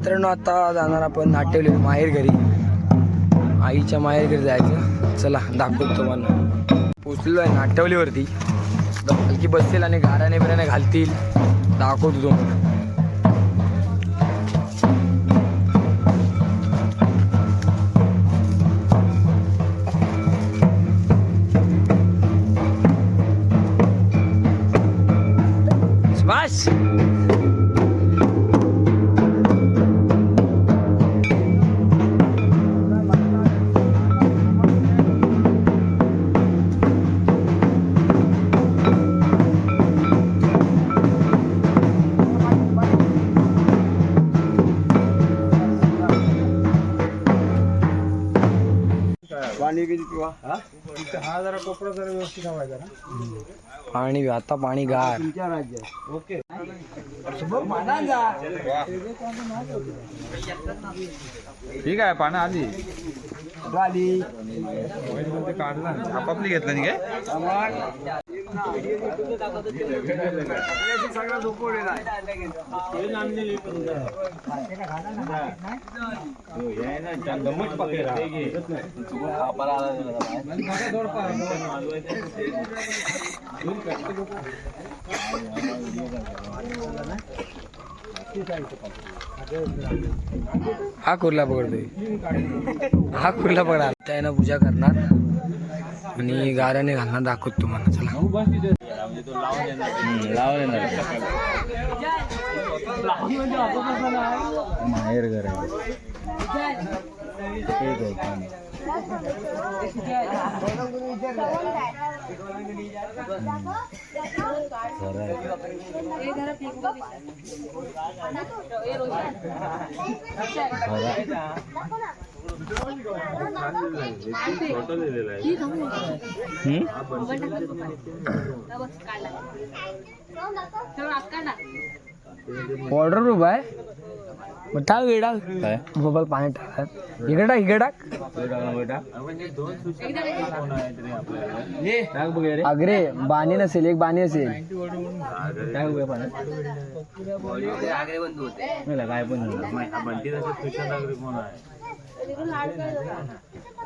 मित्रांनो आता जाणार आपण नाट्यवली माहेर घरी, आईच्या माहेर घरी जायचं. चला दाखवतो तुम्हाला. पोचलेलो आहे नाट्यवलीवरती. हलकी बसतील आणि गाराने बिराने घालतील, दाखवतो तुम्हाला. बस पाणी आता पाणी गार. ओके ठीक आहे. पानं आली काढला आपापली घेतलं नाही काय. सगळं झोपवलेला हा कुर्ला पकडतोय, हा कुर्ला पकडा. त्यानं पूजा करणार आणि गाऱ्याने घालणार, दाखवतो तुम्हाला. चला माहेर घर आहे. ऑर्डर रूप आहे. मग टाक वेडा काय मोबाईल पाणी टाकतात. इकडे टाक, इकडे टाक. अग्रे बाणी नसेल, एक बाणी असेल. काय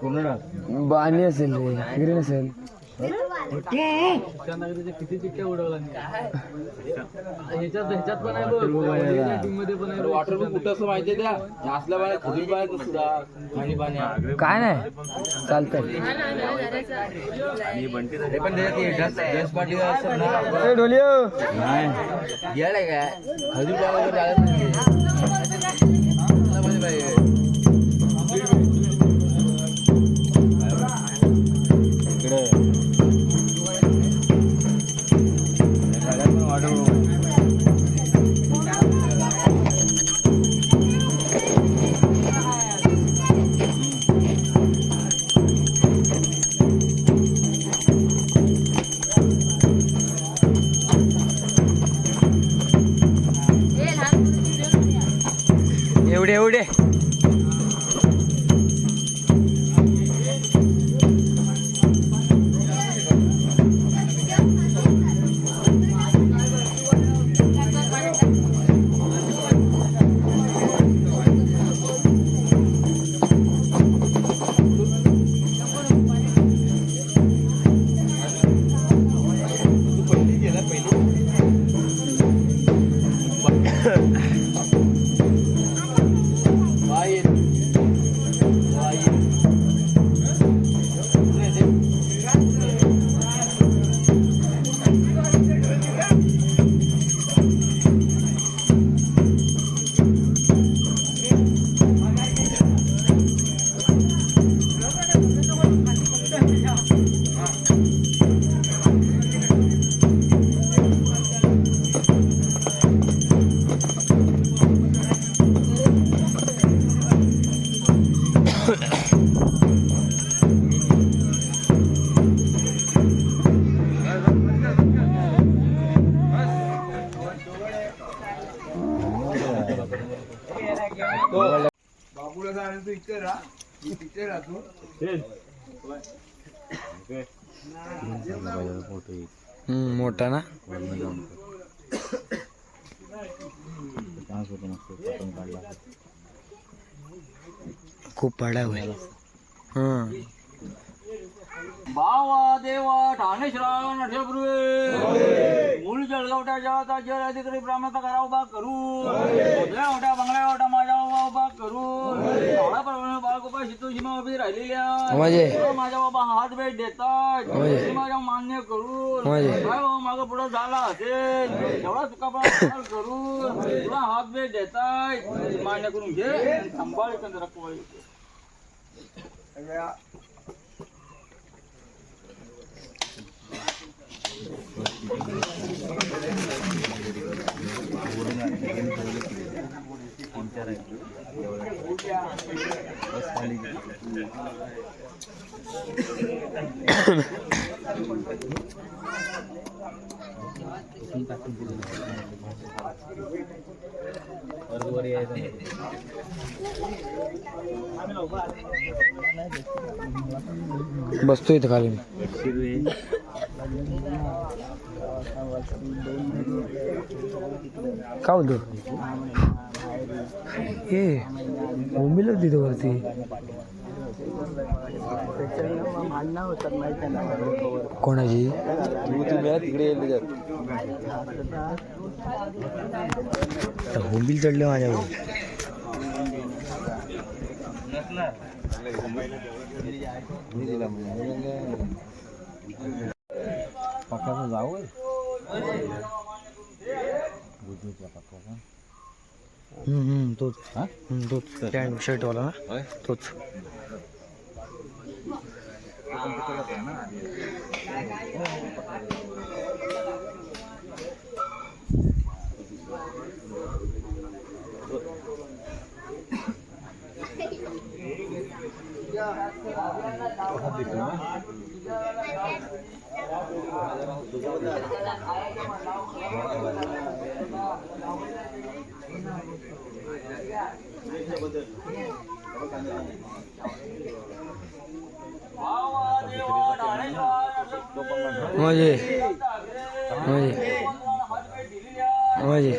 पण बाणी असेल रे, अग्रे नसेल. किती चिट्ट्या उडवला ह्याच्यात पण आहे बघ. वॉटर कुठं असं माहितीये त्या असल्या बाहेर खुली बाहेर सुद्धा पाणी पाणी काय नाही चालतंय. पण ड्रेस पार्टी असेल ना ढोलियो नाही यायला काय खजूर एवढे एवढे मोठा ना खूप पडा होईल. भावा देवा ठाणे श्रावण अठ्यापूर्वे मूळ जळगावट्याच्या ताज्यावर अधिकारी ब्राह्मणाचा घरा उभा करू मोठ्या मोठ्या बंगल्या मोठा माझ्या उभा करू काळाप्रमाणे बाळगोपाळ शितू सीमा उभी राहिलेल्या माझ्या बाबा हात भेट देतात माझ्या मान्य करू काय बाबा मागं पुढं झाला असेल एवढा चुकापणा करू तुला हात भेट देताय मान्य करून घे सांभाळ एकंदर रखवाळी. बसतो इथं खाली. काय बोलतो हे मुंबईला तिथं वरती कोणाची बोंबील चढले माझ्यावर. पक्काचं जाऊ तोच तोच पॅन्ट शर्टवाला ना तोच. मजे मजे मजे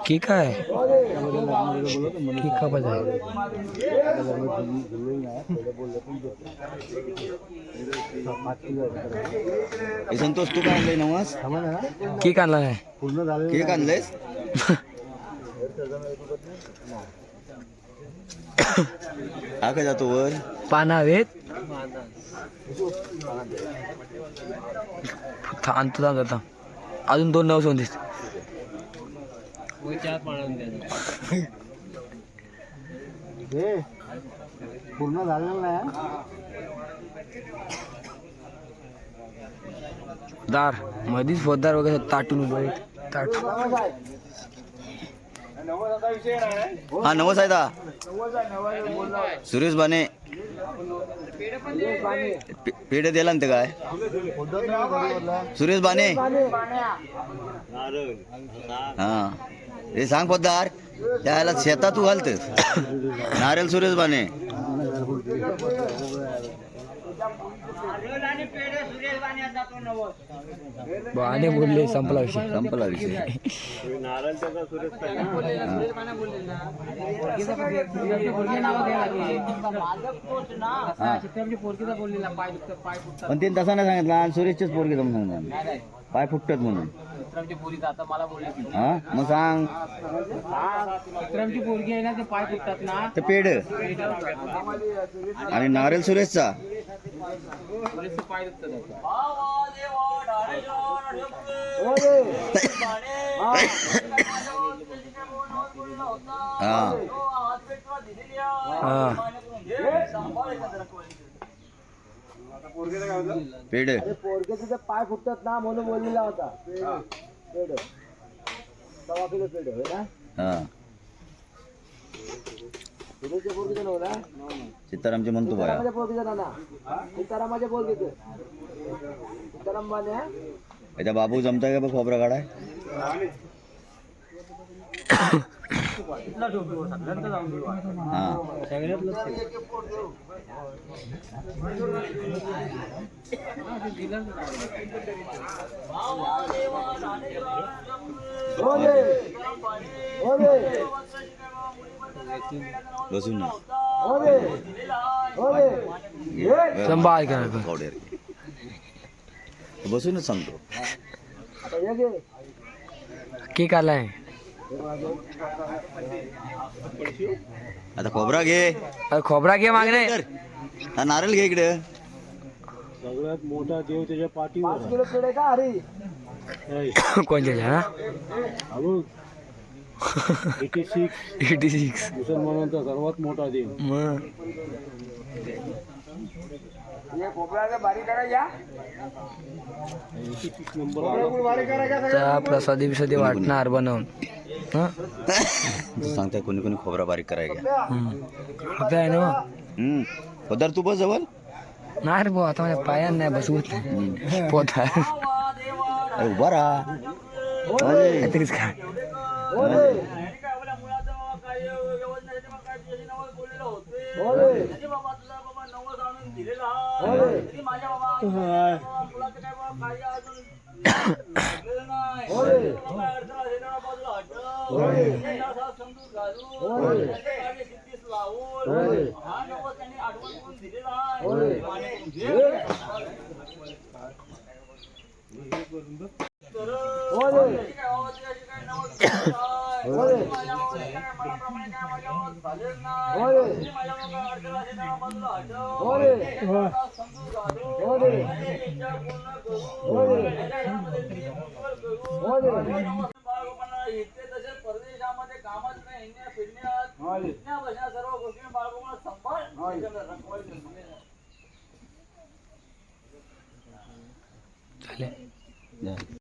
की काय की का बजाय संतोष तू काय आणलंय नवाज केक आणला नाही केक आणलंयस हा काय जातो वर पाना हवेत आणतो जाता अजून 2 नवस होऊन दिसते. पूर्ण झालेलं नाही दार मधीच फोदार वगैरे ताटून उभं ताट. हा नवस आहे दा सुरेश बाने पेढे दिला ना ते काय सुरेश बाने हा हे सांग पोद्दार त्याला शेतात तू घालतेस नारळ सुरेश बाने बाने बोलले संपला विषय पण ते तसा नाही सांगितलं आणि सुरेशचेच पोरगी जमून सांगितलं पाय फुटतात म्हणून हा मग सांग पोरगी आहे ना ते पाय फुटतात ना ते पेढ आणि नारळ सुरेशचा पाय दुखतात. हा पेढ पोरगे पाय फुटतात ना म्हणून बोललेला होता पेढ 1.5 किलो पेढ होय ना. हा सीतारामचे म्हणतो बाया याचा बाबू जमता का बघ खोबरा काढाय इथला ठेवतो सगळ्यांचा जाऊन देऊ हा सगळ्यातलं बसून ना. संभाळ करा कवड्या रे. बसूनच सांगतो. केक आलाय आता खोबरा घे. खोबरा घे मागणे कर. हा नारळ घे इकडे. सगळ्यात मोठा देव त्याच्या पाठीवर कोणत्या ना 86 86 मुसलमानांचा सर्वात मोठा देव. मग त्या प्रसादी बिसादी वाटणार बनवून सांगताय कोणी कोणी खोबरा बारीक करायला. आहे ना पदार्थ तू बस जवळ. नाही रे भाऊ आता माझ्या पायान नाही बसवत पोत अरे उभा राहा. काहीतरीच काय परदेशामध्ये कामात हिंडण्या फिरण्यात सर्व गोष्टी बाळगून संभाळ झाले.